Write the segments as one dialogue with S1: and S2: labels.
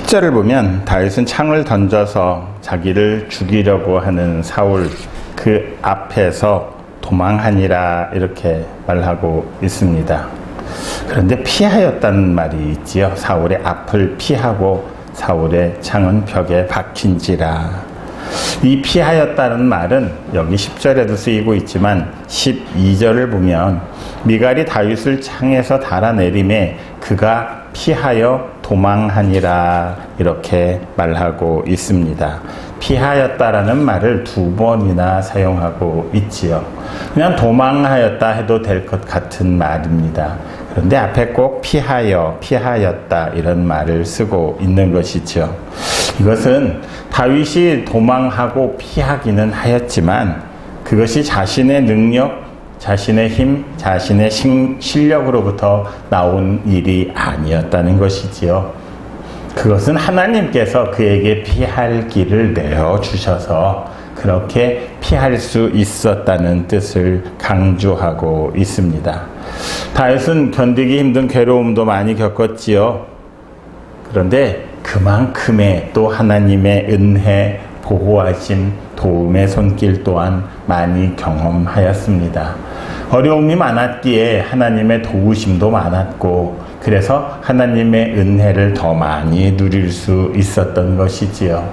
S1: 10절을 보면 다윗은 창을 던져서 자기를 죽이려고 하는 사울 그 앞에서 도망하니라 이렇게 말하고 있습니다. 그런데 피하였다는 말이 있지요. 사울의 앞을 피하고 사울의 창은 벽에 박힌지라. 이 피하였다는 말은 여기 10절에도 쓰이고 있지만 12절을 보면 미갈이 다윗을 창에서 달아내림에 그가 피하여 도망하니라 이렇게 말하고 있습니다. 피하였다라는 말을 2번이나 사용하고 있지요. 그냥 도망하였다 해도 될 것 같은 말입니다. 그런데 앞에 꼭 피하였다 이런 말을 쓰고 있는 것이죠. 이것은 다윗이 도망하고 피하기는 하였지만 그것이 자신의 능력, 자신의 힘, 자신의 실력으로부터 나온 일이 아니었다는 것이지요. 그것은 하나님께서 그에게 피할 길을 내어주셔서 그렇게 피할 수 있었다는 뜻을 강조하고 있습니다. 다윗은 견디기 힘든 괴로움도 많이 겪었지요. 그런데 그만큼의 또 하나님의 은혜, 보호하심, 도움의 손길 또한 많이 경험하였습니다. 어려움이 많았기에 하나님의 도우심도 많았고 그래서 하나님의 은혜를 더 많이 누릴 수 있었던 것이지요.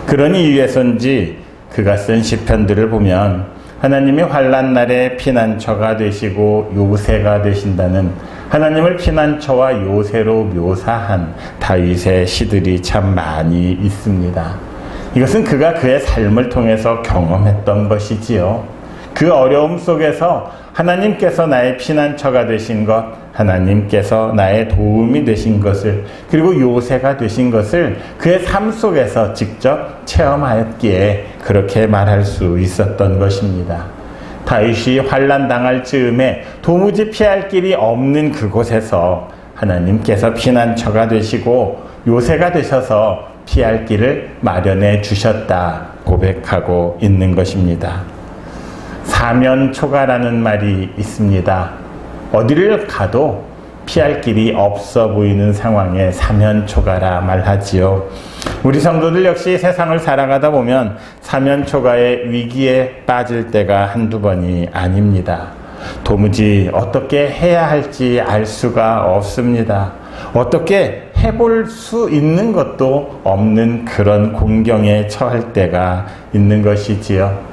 S1: 그런 이유에서인지 그가 쓴 시편들을 보면 하나님이 환난 날에 피난처가 되시고 요새가 되신다는 하나님을 피난처와 요새로 묘사한 다윗의 시들이 참 많이 있습니다. 이것은 그가 그의 삶을 통해서 경험했던 것이지요. 그 어려움 속에서 하나님께서 나의 피난처가 되신 것, 하나님께서 나의 도움이 되신 것을, 그리고 요새가 되신 것을 그의 삶 속에서 직접 체험하였기에 그렇게 말할 수 있었던 것입니다. 다윗이 환난 당할 즈음에 도무지 피할 길이 없는 그곳에서 하나님께서 피난처가 되시고 요새가 되셔서 피할 길을 마련해 주셨다 고백하고 있는 것입니다. 사면초가라는 말이 있습니다. 어디를 가도 피할 길이 없어 보이는 상황에 사면초가라 말하지요. 우리 성도들 역시 세상을 살아가다 보면 사면초가의 위기에 빠질 때가 한두 번이 아닙니다. 도무지 어떻게 해야 할지 알 수가 없습니다. 어떻게 해볼 수 있는 것도 없는 그런 공경에 처할 때가 있는 것이지요.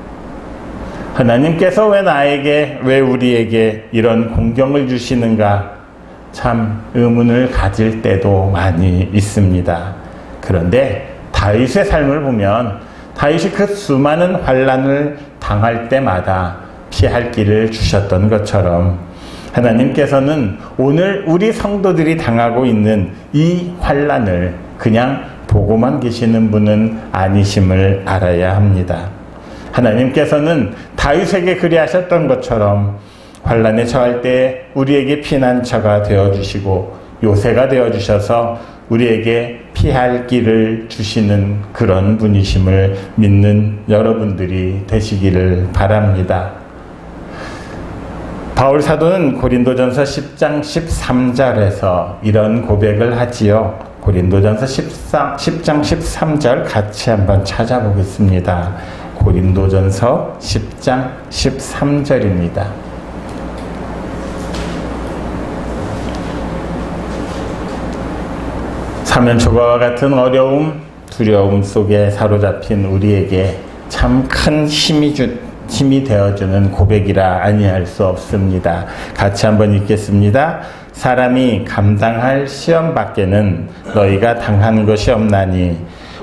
S1: 하나님께서 왜 우리에게 이런 공경을 주시는가 참 의문을 가질 때도 많이 있습니다. 그런데 다윗의 삶을 보면 다윗이 그 수많은 환난을 당할 때마다 피할 길을 주셨던 것처럼 하나님께서는 오늘 우리 성도들이 당하고 있는 이 환난을 그냥 보고만 계시는 분은 아니심을 알아야 합니다. 하나님께서는 다윗에게 그리하셨던 것처럼 환난에 처할 때 우리에게 피난처가 되어주시고 요새가 되어주셔서 우리에게 피할 길을 주시는 그런 분이심을 믿는 여러분들이 되시기를 바랍니다. 바울 사도는 고린도전서 10장 13절에서 이런 고백을 하지요. 고린도전서 10장 13절 같이 한번 찾아보겠습니다. 고린도전서 10장 13절입니다. 사면초가와 같은 어려움, 두려움 속에 사로잡힌 우리에게 참 큰 힘이 되어주는 고백이라 아니할 수 없습니다. 같이 한번 읽겠습니다. 사람이 감당할 시험 밖에는 너희가 당한 것이 없나니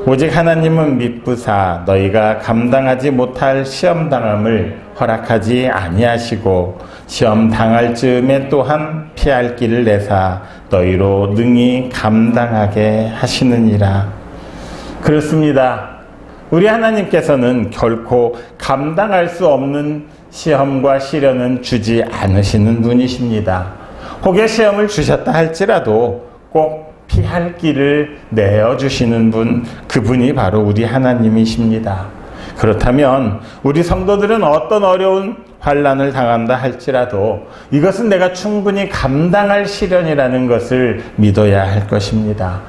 S1: 오직 하나님은 미쁘사 너희가 감당하지 못할 시험 당함을 허락하지 아니하시고 시험 당할 즈음에 또한 피할 길을 내사 너희로 능히 감당하게 하시느니라. 그렇습니다. 우리 하나님께서는 결코 감당할 수 없는 시험과 시련은 주지 않으시는 분이십니다. 혹여 시험을 주셨다 할지라도 꼭 피할 길을 내어주시는 분, 그분이 바로 우리 하나님이십니다. 그렇다면 우리 성도들은 어떤 어려운 환난을 당한다 할지라도 이것은 내가 충분히 감당할 시련이라는 것을 믿어야 할 것입니다.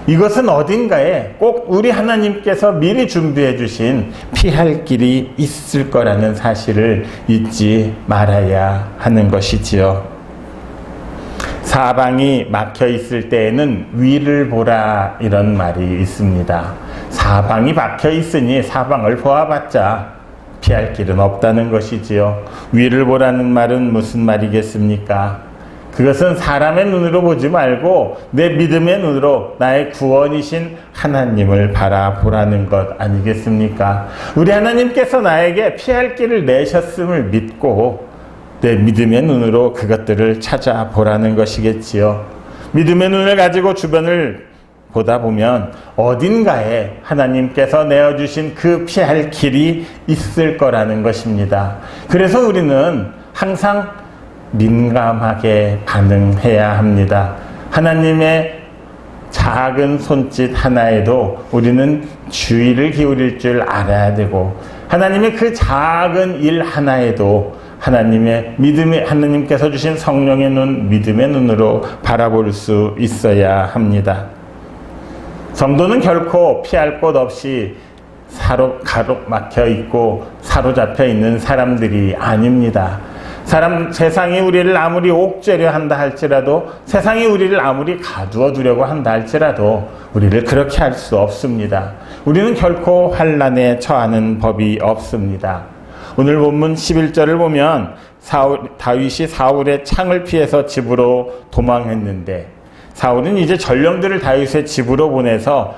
S1: 이것은 어딘가에 꼭 우리 하나님께서 미리 준비해 주신 피할 길이 있을 거라는 사실을 잊지 말아야 하는 것이지요. 사방이 막혀 있을 때에는 위를 보라, 이런 말이 있습니다. 사방이 막혀 있으니 사방을 보아봤자 피할 길은 없다는 것이지요. 위를 보라는 말은 무슨 말이겠습니까? 그것은 사람의 눈으로 보지 말고 내 믿음의 눈으로 나의 구원이신 하나님을 바라보라는 것 아니겠습니까? 우리 하나님께서 나에게 피할 길을 내셨음을 믿고 내 믿음의 눈으로 그것들을 찾아보라는 것이겠지요. 믿음의 눈을 가지고 주변을 보다 보면 어딘가에 하나님께서 내어주신 그 피할 길이 있을 거라는 것입니다. 그래서 우리는 항상 민감하게 반응해야 합니다. 하나님의 작은 손짓 하나에도 우리는 주의를 기울일 줄 알아야 되고, 하나님의 그 작은 일 하나에도 하나님께서 주신 성령의 눈, 믿음의 눈으로 바라볼 수 있어야 합니다. 성도는 결코 피할 곳 없이 가로막혀 있고 사로잡혀 있는 사람들이 아닙니다. 세상이 우리를 아무리 옥죄려 한다 할지라도, 세상이 우리를 아무리 가두어 두려고 한다 할지라도 우리를 그렇게 할 수 없습니다. 우리는 결코 환난에 처하는 법이 없습니다. 오늘 본문 11절을 보면 다윗이 사울의 창을 피해서 집으로 도망했는데, 사울은 이제 전령들을 다윗의 집으로 보내서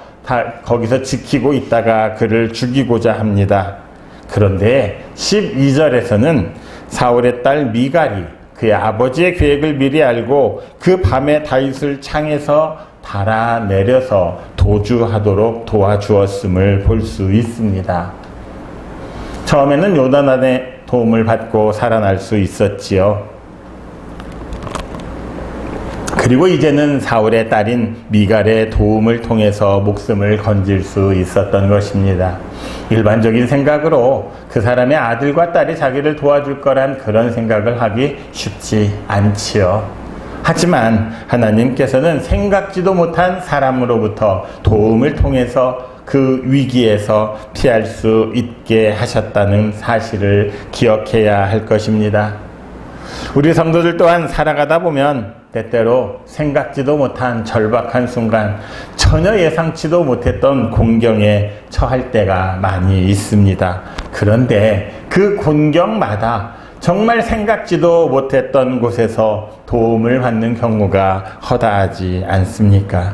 S1: 거기서 지키고 있다가 그를 죽이고자 합니다. 그런데 12절에서는 사울의 딸 미갈이 그의 아버지의 계획을 미리 알고 그 밤에 다윗을 창에서 달아내려서 도주하도록 도와주었음을 볼 수 있습니다. 처음에는 요나단의 도움을 받고 살아날 수 있었지요. 그리고 이제는 사울의 딸인 미갈의 도움을 통해서 목숨을 건질 수 있었던 것입니다. 일반적인 생각으로 그 사람의 아들과 딸이 자기를 도와줄 거란 그런 생각을 하기 쉽지 않지요. 하지만 하나님께서는 생각지도 못한 사람으로부터 도움을 통해서 그 위기에서 피할 수 있게 하셨다는 사실을 기억해야 할 것입니다. 우리 성도들 또한 살아가다 보면 때때로 생각지도 못한 절박한 순간, 전혀 예상치도 못했던 곤경에 처할 때가 많이 있습니다. 그런데 그 곤경마다 정말 생각지도 못했던 곳에서 도움을 받는 경우가 허다하지 않습니까?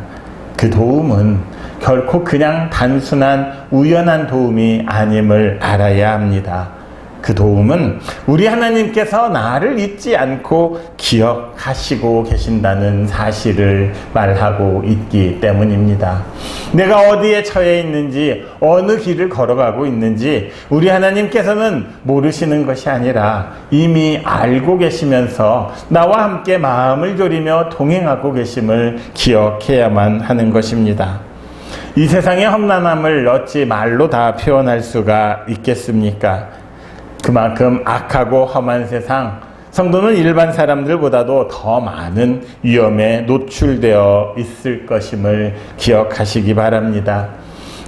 S1: 그 도움은 결코 그냥 단순한 우연한 도움이 아님을 알아야 합니다. 그 도움은 우리 하나님께서 나를 잊지 않고 기억하시고 계신다는 사실을 말하고 있기 때문입니다. 내가 어디에 처해 있는지, 어느 길을 걸어가고 있는지 우리 하나님께서는 모르시는 것이 아니라 이미 알고 계시면서 나와 함께 마음을 졸이며 동행하고 계심을 기억해야만 하는 것입니다. 이 세상의 험난함을 어찌 말로 다 표현할 수가 있겠습니까? 그만큼 악하고 험한 세상, 성도는 일반 사람들보다도 더 많은 위험에 노출되어 있을 것임을 기억하시기 바랍니다.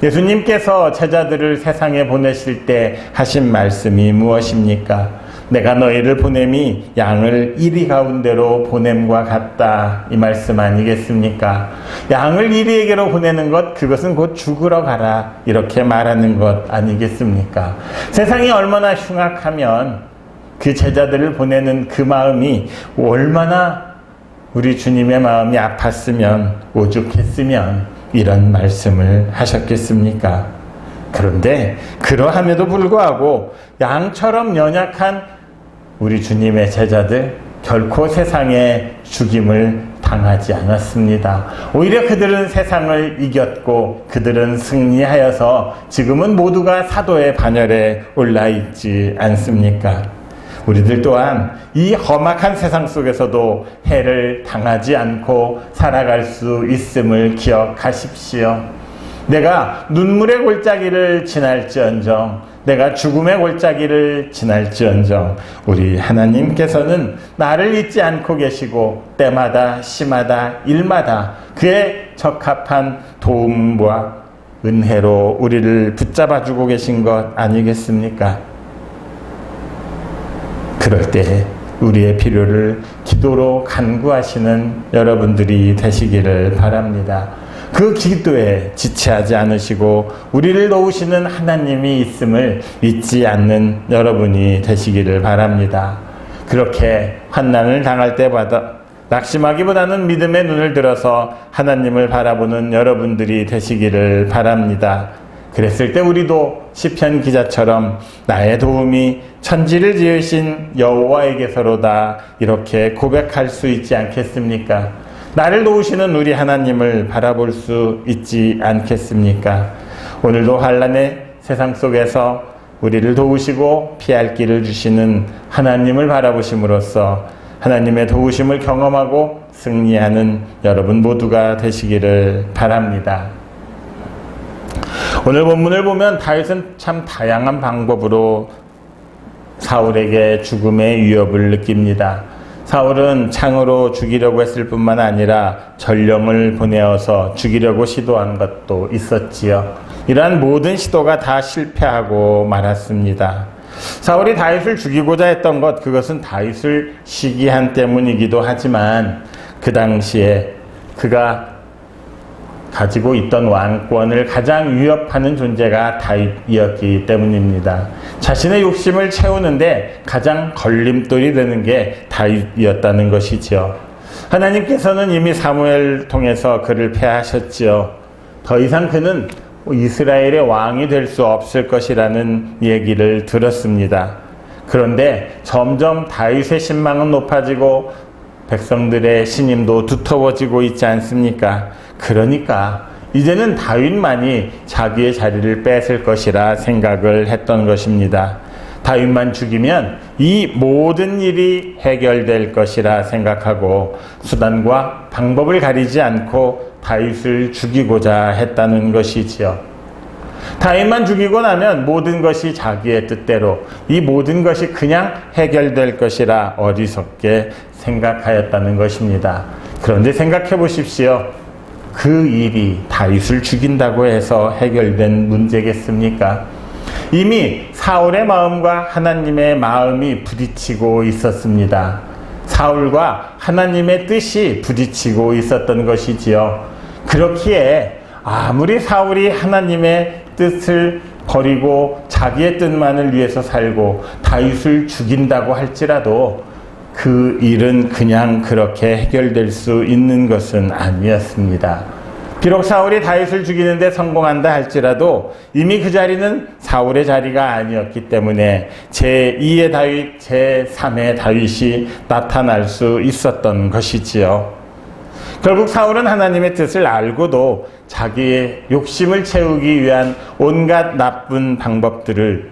S1: 예수님께서 제자들을 세상에 보내실 때 하신 말씀이 무엇입니까? 내가 너희를 보냄이 양을 이리 가운데로 보냄과 같다, 이 말씀 아니겠습니까? 양을 이리에게로 보내는 것, 그것은 곧 죽으러 가라, 이렇게 말하는 것 아니겠습니까? 세상이 얼마나 흉악하면 그 제자들을 보내는 그 마음이 얼마나 우리 주님의 마음이 아팠으면, 오죽했으면 이런 말씀을 하셨겠습니까? 그런데 그러함에도 불구하고 양처럼 연약한 우리 주님의 제자들 결코 세상에 죽임을 당하지 않았습니다. 오히려 그들은 세상을 이겼고 그들은 승리하여서 지금은 모두가 사도의 반열에 올라 있지 않습니까? 우리들 또한 이 험악한 세상 속에서도 해를 당하지 않고 살아갈 수 있음을 기억하십시오. 내가 눈물의 골짜기를 지날지언정, 내가 죽음의 골짜기를 지날지언정, 우리 하나님께서는 나를 잊지 않고 계시고 때마다 시마다 일마다 그의 적합한 도움과 은혜로 우리를 붙잡아주고 계신 것 아니겠습니까? 그럴 때 우리의 필요를 기도로 간구하시는 여러분들이 되시기를 바랍니다. 그 기도에 지체하지 않으시고 우리를 도우시는 하나님이 있음을 잊지 않는 여러분이 되시기를 바랍니다. 그렇게 환난을 당할 때마다 낙심하기보다는 믿음의 눈을 들어서 하나님을 바라보는 여러분들이 되시기를 바랍니다. 그랬을 때 우리도 시편 기자처럼 나의 도움이 천지를 지으신 여호와에게서로다 이렇게 고백할 수 있지 않겠습니까? 나를 도우시는 우리 하나님을 바라볼 수 있지 않겠습니까? 오늘도 환난의 세상 속에서 우리를 도우시고 피할 길을 주시는 하나님을 바라보심으로써 하나님의 도우심을 경험하고 승리하는 여러분 모두가 되시기를 바랍니다. 오늘 본문을 보면 다윗은 참 다양한 방법으로 사울에게 죽음의 위협을 느낍니다. 사울은 창으로 죽이려고 했을 뿐만 아니라 전령을 보내어서 죽이려고 시도한 것도 있었지요. 이러한 모든 시도가 다 실패하고 말았습니다. 사울이 다윗을 죽이고자 했던 것, 그것은 다윗을 시기한 때문이기도 하지만 그 당시에 그가 가지고 있던 왕권을 가장 위협하는 존재가 다윗이었기 때문입니다. 자신의 욕심을 채우는데 가장 걸림돌이 되는 게 다윗이었다는 것이지요. 하나님께서는 이미 사무엘을 통해서 그를 폐하셨지요. 더 이상 그는 이스라엘의 왕이 될 수 없을 것이라는 얘기를 들었습니다. 그런데 점점 다윗의 신망은 높아지고 백성들의 신임도 두터워지고 있지 않습니까? 그러니까 이제는 다윗만이 자기의 자리를 뺏을 것이라 생각을 했던 것입니다. 다윗만 죽이면 이 모든 일이 해결될 것이라 생각하고 수단과 방법을 가리지 않고 다윗을 죽이고자 했다는 것이지요. 다윗만 죽이고 나면 모든 것이 자기의 뜻대로, 이 모든 것이 그냥 해결될 것이라 어리석게 생각하였다는 것입니다. 그런데 생각해 보십시오. 그 일이 다윗을 죽인다고 해서 해결된 문제겠습니까? 이미 사울의 마음과 하나님의 마음이 부딪히고 있었습니다. 사울과 하나님의 뜻이 부딪히고 있었던 것이지요. 그렇기에 아무리 사울이 하나님의 뜻을 버리고 자기의 뜻만을 위해서 살고 다윗을 죽인다고 할지라도 그 일은 그냥 그렇게 해결될 수 있는 것은 아니었습니다. 비록 사울이 다윗을 죽이는데 성공한다 할지라도 이미 그 자리는 사울의 자리가 아니었기 때문에 제2의 다윗, 제3의 다윗이 나타날 수 있었던 것이지요. 결국 사울은 하나님의 뜻을 알고도 자기의 욕심을 채우기 위한 온갖 나쁜 방법들을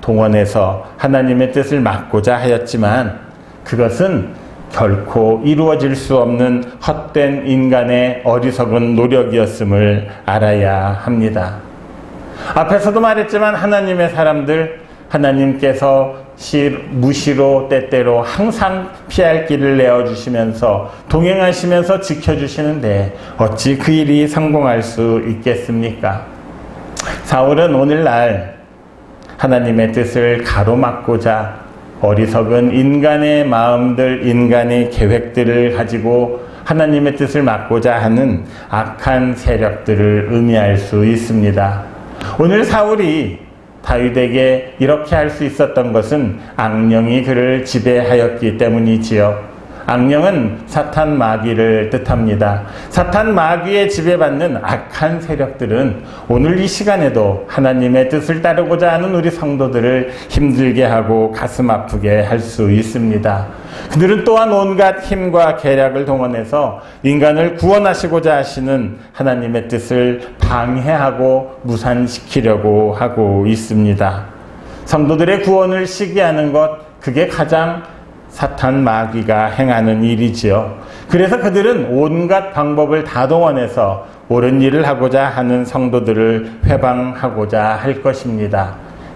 S1: 동원해서 하나님의 뜻을 막고자 하였지만 그것은 결코 이루어질 수 없는 헛된 인간의 어리석은 노력이었음을 알아야 합니다. 앞에서도 말했지만 하나님의 사람들, 하나님께서 무시로 때때로 항상 피할 길을 내어주시면서 동행하시면서 지켜주시는데 어찌 그 일이 성공할 수 있겠습니까? 사울은 오늘날 하나님의 뜻을 가로막고자 어리석은 인간의 마음들, 인간의 계획들을 가지고 하나님의 뜻을 막고자 하는 악한 세력들을 의미할 수 있습니다. 오늘 사울이 다윗에게 이렇게 할 수 있었던 것은 악령이 그를 지배하였기 때문이지요. 악령은 사탄 마귀를 뜻합니다. 사탄 마귀에 지배받는 악한 세력들은 오늘 이 시간에도 하나님의 뜻을 따르고자 하는 우리 성도들을 힘들게 하고 가슴 아프게 할 수 있습니다. 그들은 또한 온갖 힘과 계략을 동원해서 인간을 구원하시고자 하시는 하나님의 뜻을 방해하고 무산시키려고 하고 있습니다. 성도들의 구원을 시기하는 것, 그게 가장 사탄 마귀가 행하는 일이지요. 그래서 그들은 온갖 방법을 다 동원해서 옳은 일을 하고자 하는 성도들을 회방하고자 할 것입니다.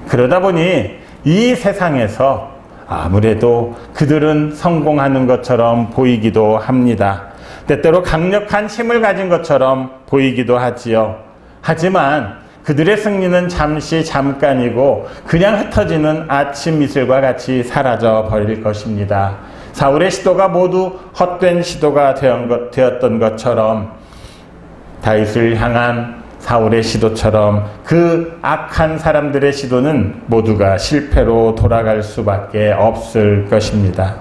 S1: 그러다 보니 이 세상에서 아무래도 그들은 성공하는 것처럼 보이기도 합니다. 때때로 강력한 힘을 가진 것처럼 보이기도 하지요. 하지만 그들의 승리는 잠깐이고 그냥 흩어지는 아침 이슬과 같이 사라져 버릴 것입니다. 사울의 시도가 모두 헛된 시도가 되었던 것처럼 다윗을 향한 사울의 시도처럼 그 악한 사람들의 시도는 모두가 실패로 돌아갈 수밖에 없을 것입니다.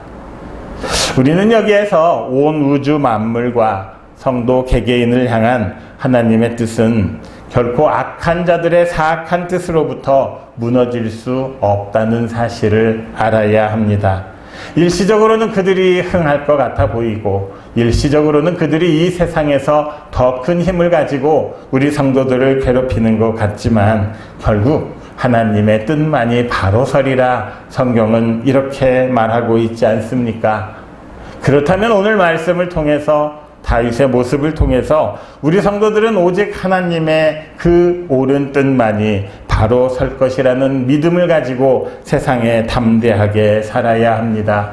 S1: 우리는 여기에서 온 우주 만물과 성도 개개인을 향한 하나님의 뜻은 결코 악한 자들의 사악한 뜻으로부터 무너질 수 없다는 사실을 알아야 합니다. 일시적으로는 그들이 흥할 것 같아 보이고 일시적으로는 그들이 이 세상에서 더 큰 힘을 가지고 우리 성도들을 괴롭히는 것 같지만 결국 하나님의 뜻만이 바로 서리라 성경은 이렇게 말하고 있지 않습니까? 그렇다면 오늘 말씀을 통해서 다윗의 모습을 통해서 우리 성도들은 오직 하나님의 그 옳은 뜻만이 바로 설 것이라는 믿음을 가지고 세상에 담대하게 살아야 합니다.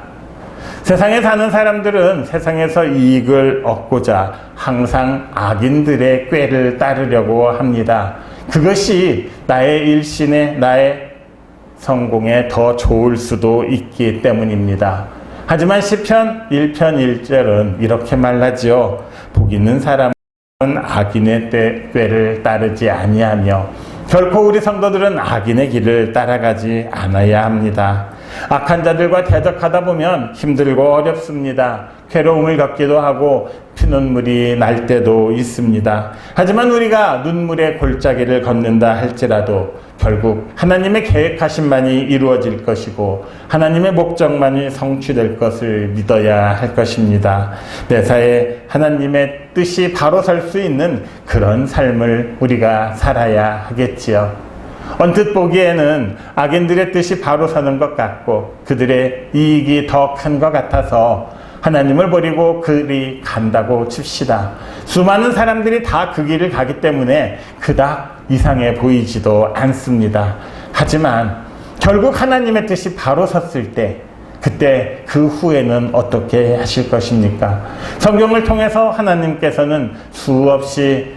S1: 세상에 사는 사람들은 세상에서 이익을 얻고자 항상 악인들의 꾀를 따르려고 합니다. 그것이 나의 일신에 나의 성공에 더 좋을 수도 있기 때문입니다. 하지만 시편 1편 1절은 이렇게 말하지요. 복 있는 사람은 악인의 꾀를 따르지 아니하며 결코 우리 성도들은 악인의 길을 따라가지 않아야 합니다. 악한 자들과 대적하다 보면 힘들고 어렵습니다. 괴로움을 겪기도 하고 피눈물이 날 때도 있습니다. 하지만 우리가 눈물의 골짜기를 걷는다 할지라도 결국 하나님의 계획하심만이 이루어질 것이고 하나님의 목적만이 성취될 것을 믿어야 할 것입니다. 매사에 하나님의 뜻이 바로 설 수 있는 그런 삶을 우리가 살아야 하겠지요. 언뜻 보기에는 악인들의 뜻이 바로 서는 것 같고 그들의 이익이 더 큰 것 같아서 하나님을 버리고 그리 간다고 칩시다. 수많은 사람들이 다 그 길을 가기 때문에 그닥 이상해 보이지도 않습니다. 하지만 결국 하나님의 뜻이 바로 섰을 때 그때 그 후에는 어떻게 하실 것입니까? 성경을 통해서 하나님께서는 수없이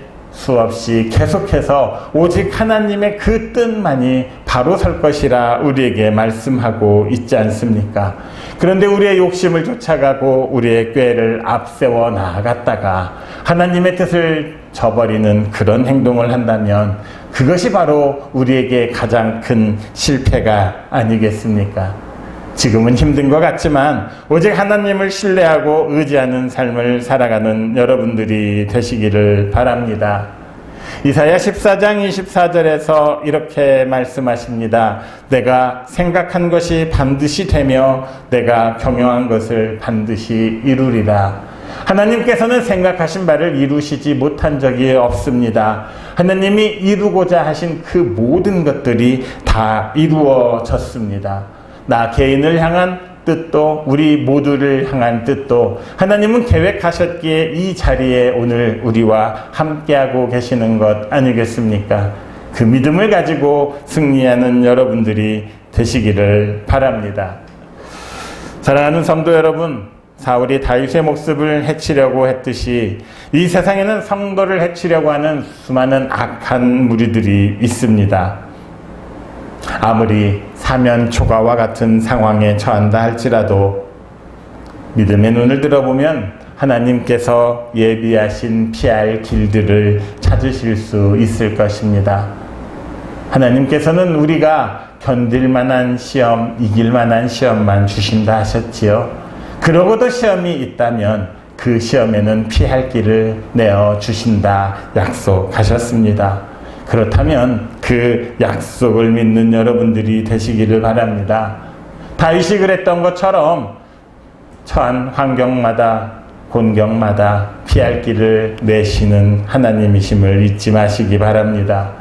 S1: 계속해서 오직 하나님의 그 뜻만이 바로 설 것이라 우리에게 말씀하고 있지 않습니까? 그런데 우리의 욕심을 쫓아가고 우리의 꾀를 앞세워 나아갔다가 하나님의 뜻을 저버리는 그런 행동을 한다면 그것이 바로 우리에게 가장 큰 실패가 아니겠습니까? 지금은 힘든 것 같지만 오직 하나님을 신뢰하고 의지하는 삶을 살아가는 여러분들이 되시기를 바랍니다. 이사야 14장 24절에서 이렇게 말씀하십니다. 내가 생각한 것이 반드시 되며 내가 경영한 것을 반드시 이루리라. 하나님께서는 생각하신 바를 이루시지 못한 적이 없습니다. 하나님이 이루고자 하신 그 모든 것들이 다 이루어졌습니다. 나 개인을 향한 뜻도 우리 모두를 향한 뜻도 하나님은 계획하셨기에 이 자리에 오늘 우리와 함께하고 계시는 것 아니겠습니까? 그 믿음을 가지고 승리하는 여러분들이 되시기를 바랍니다. 사랑하는 성도 여러분, 사울이 다윗의 목숨을 해치려고 했듯이 이 세상에는 성도를 해치려고 하는 수많은 악한 무리들이 있습니다. 아무리 사면 초가와 같은 상황에 처한다 할지라도 믿음의 눈을 들어보면 하나님께서 예비하신 피할 길들을 찾으실 수 있을 것입니다. 하나님께서는 우리가 견딜 만한 시험, 이길 만한 시험만 주신다 하셨지요. 그러고도 시험이 있다면 그 시험에는 피할 길을 내어 주신다 약속하셨습니다. 그렇다면 그 약속을 믿는 여러분들이 되시기를 바랍니다. 다윗이 그랬던 것처럼 처한 환경마다 곤경마다 피할 길을 내시는 하나님이심을 잊지 마시기 바랍니다.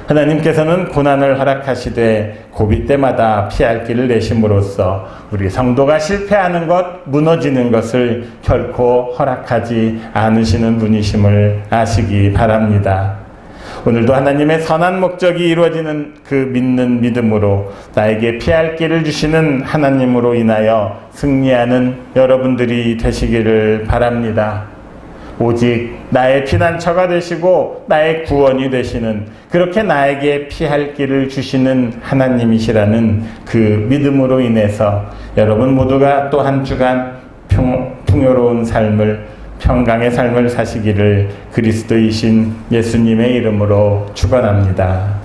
S1: 하나님께서는 고난을 허락하시되 고비 때마다 피할 길을 내심으로써 우리 성도가 실패하는 것, 무너지는 것을 결코 허락하지 않으시는 분이심을 아시기 바랍니다. 오늘도 하나님의 선한 목적이 이루어지는 그 믿는 믿음으로 나에게 피할 길을 주시는 하나님으로 인하여 승리하는 여러분들이 되시기를 바랍니다. 오직 나의 피난처가 되시고 나의 구원이 되시는, 그렇게 나에게 피할 길을 주시는 하나님이시라는 그 믿음으로 인해서 여러분 모두가 또 한 주간 풍요로운 삶을, 평강의 삶을 사시기를 그리스도이신 예수님의 이름으로 축원합니다.